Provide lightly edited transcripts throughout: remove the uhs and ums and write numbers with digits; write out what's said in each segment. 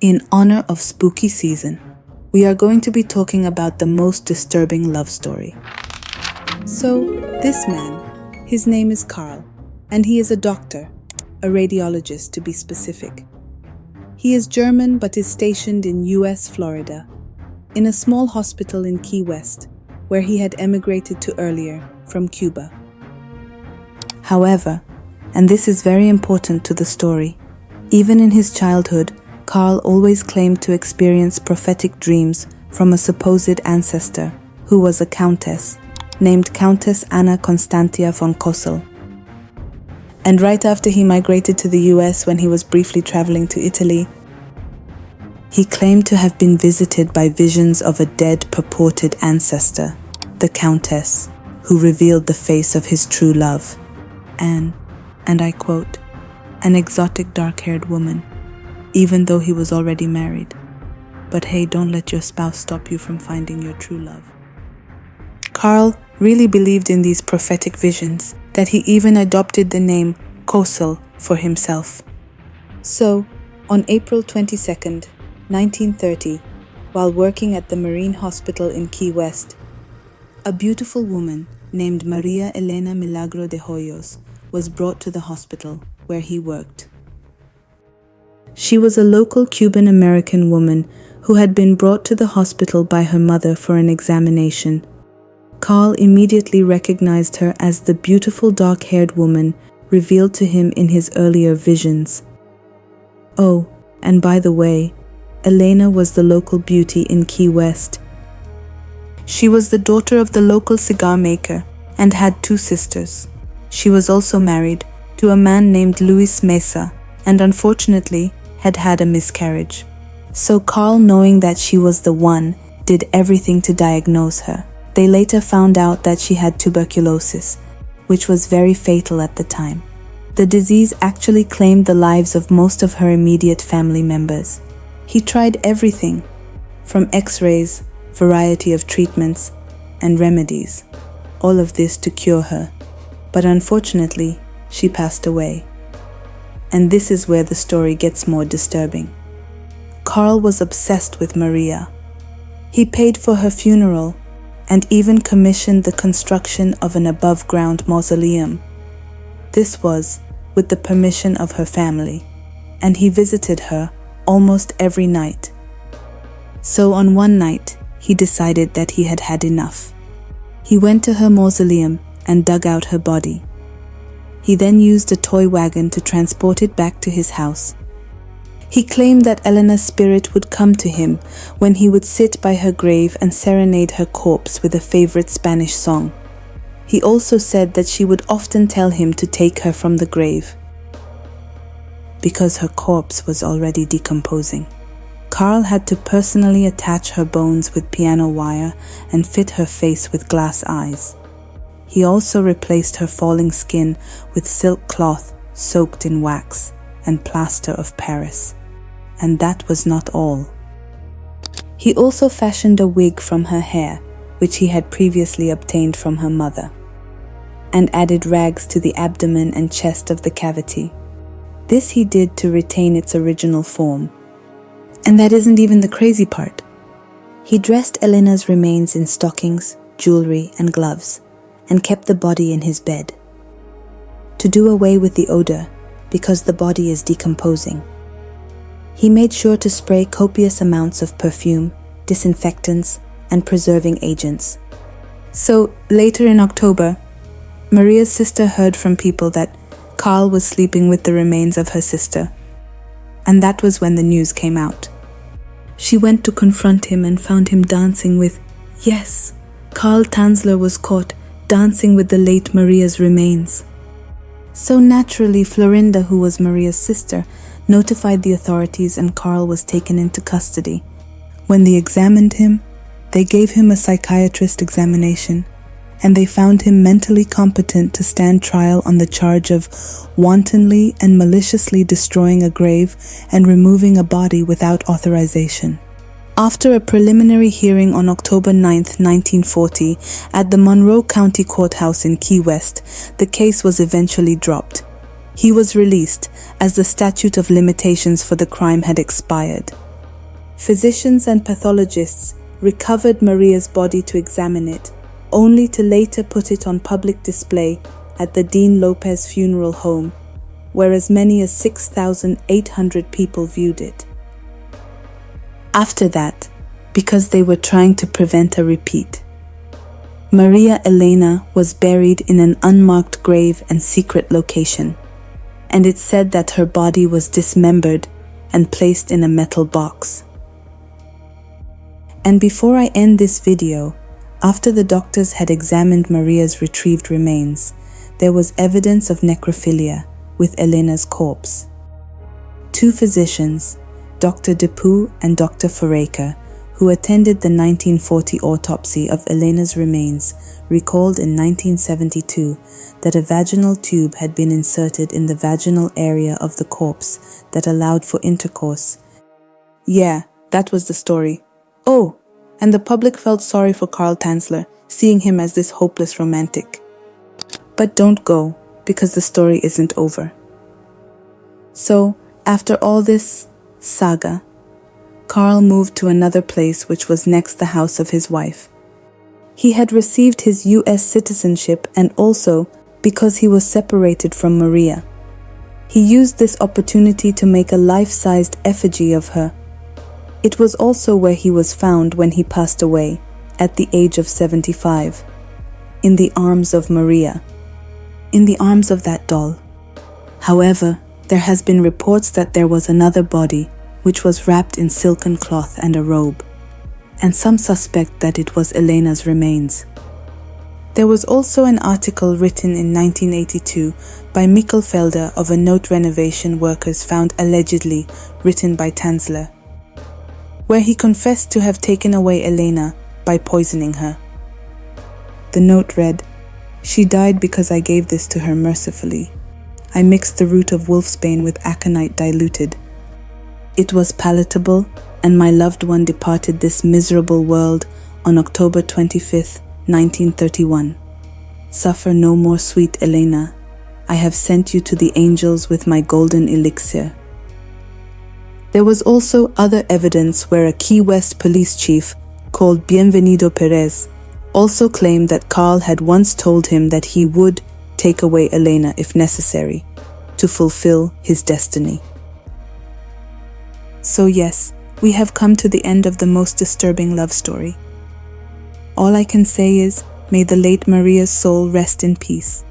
In honor of spooky season, we are going to be talking about the most disturbing love story. So, this man, his name is Carl, and he is a doctor, a radiologist to be specific. He is German but is stationed in US Florida, in a small hospital in Key West, where he had emigrated to earlier from Cuba. However, and this is very important to the story, even in his childhood, Carl always claimed to experience prophetic dreams from a supposed ancestor who was a countess, named Countess Anna Constantia von Kossel. And right after he migrated to the US when he was briefly traveling to Italy, he claimed to have been visited by visions of a dead purported ancestor, the Countess, who revealed the face of his true love, and I quote, an exotic dark-haired woman, even though he was already married. But hey, don't let your spouse stop you from finding your true love. Carl really believed in these prophetic visions that he even adopted the name Kossel for himself. So, on April 22nd, 1930, while working at the Marine Hospital in Key West, a beautiful woman named Maria Elena Milagro de Hoyos was brought to the hospital where he worked. She was a local Cuban-American woman who had been brought to the hospital by her mother for an examination. Carl immediately recognized her as the beautiful dark-haired woman revealed to him in his earlier visions. Oh, and by the way, Elena was the local beauty in Key West. She was the daughter of the local cigar maker and had 2 sisters. She was also married to a man named Luis Mesa and unfortunately had a miscarriage. So Carl, knowing that she was the one, did everything to diagnose her. They later found out that she had tuberculosis, which was very fatal at the time. The disease actually claimed the lives of most of her immediate family members. He tried everything, from x-rays, variety of treatments, and remedies, all of this to cure her. But unfortunately, she passed away. And this is where the story gets more disturbing. Carl was obsessed with Maria. He paid for her funeral and even commissioned the construction of an above-ground mausoleum. This was with the permission of her family, and he visited her almost every night. So on one night, he decided that he had had enough. He went to her mausoleum and dug out her body. He then used a toy wagon to transport it back to his house. He claimed that Elena's spirit would come to him when he would sit by her grave and serenade her corpse with a favorite Spanish song. He also said that she would often tell him to take her from the grave, because her corpse was already decomposing. Carl had to personally attach her bones with piano wire and fit her face with glass eyes. He also replaced her falling skin with silk cloth soaked in wax and plaster of Paris. And that was not all. He also fashioned a wig from her hair, which he had previously obtained from her mother, and added rags to the abdomen and chest of the cavity. This he did to retain its original form. And that isn't even the crazy part. He dressed Elena's remains in stockings, jewelry, and gloves, and kept the body in his bed, to do away with the odor, because the body is decomposing. He made sure to spray copious amounts of perfume, disinfectants, and preserving agents. So, later in October, Maria's sister heard from people that Carl was sleeping with the remains of her sister, and that was when the news came out. She went to confront him and found him dancing with, yes, Carl Tanzler was caught dancing with the late Maria's remains. So naturally, Florinda, who was Maria's sister, notified the authorities and Carl was taken into custody. When they examined him, they gave him a psychiatrist examination, and they found him mentally competent to stand trial on the charge of wantonly and maliciously destroying a grave and removing a body without authorization. After a preliminary hearing on October 9, 1940, at the Monroe County Courthouse in Key West, the case was eventually dropped. He was released as the statute of limitations for the crime had expired. Physicians and pathologists recovered Maria's body to examine it, only to later put it on public display at the Dean Lopez funeral home, where as many as 6,800 people viewed it. After that, because they were trying to prevent a repeat, Maria Elena was buried in an unmarked grave and secret location, and it's said that her body was dismembered and placed in a metal box. And before I end this video, after the doctors had examined Maria's retrieved remains, there was evidence of necrophilia with Elena's corpse. Two physicians, Dr. Depew and Dr. Foraker, who attended the 1940 autopsy of Elena's remains, recalled in 1972 that a vaginal tube had been inserted in the vaginal area of the corpse that allowed for intercourse. Yeah, that was the story. Oh, and the public felt sorry for Carl Tanzler, seeing him as this hopeless romantic. But don't go, because the story isn't over. So, after all this saga, Carl moved to another place which was next the house of his wife. He had received his US citizenship, and also because he was separated from Maria. He used this opportunity to make a life-sized effigy of her. It was also where he was found when he passed away, at the age of 75, in the arms of Maria, in the arms of that doll. However, there has been reports that there was another body, which was wrapped in silken cloth and a robe, and some suspect that it was Elena's remains. There was also an article written in 1982 by Mikkel Felder of a note renovation workers found allegedly written by Tanzler, where he confessed to have taken away Elena by poisoning her. The note read, "She died because I gave this to her mercifully. I mixed the root of wolfsbane with aconite diluted. It was palatable, and my loved one departed this miserable world on October 25th, 1931. Suffer no more, sweet Elena. I have sent you to the angels with my golden elixir." There was also other evidence where a Key West police chief called Bienvenido Perez also claimed that Carl had once told him that he would take away Elena if necessary to fulfill his destiny. So yes, we have come to the end of the most disturbing love story. All I can say is, may the late Maria's soul rest in peace.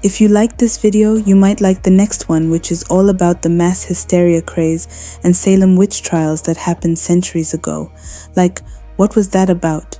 If you liked this video, you might like the next one, which is all about the mass hysteria craze and Salem witch trials that happened centuries ago. Like, what was that about?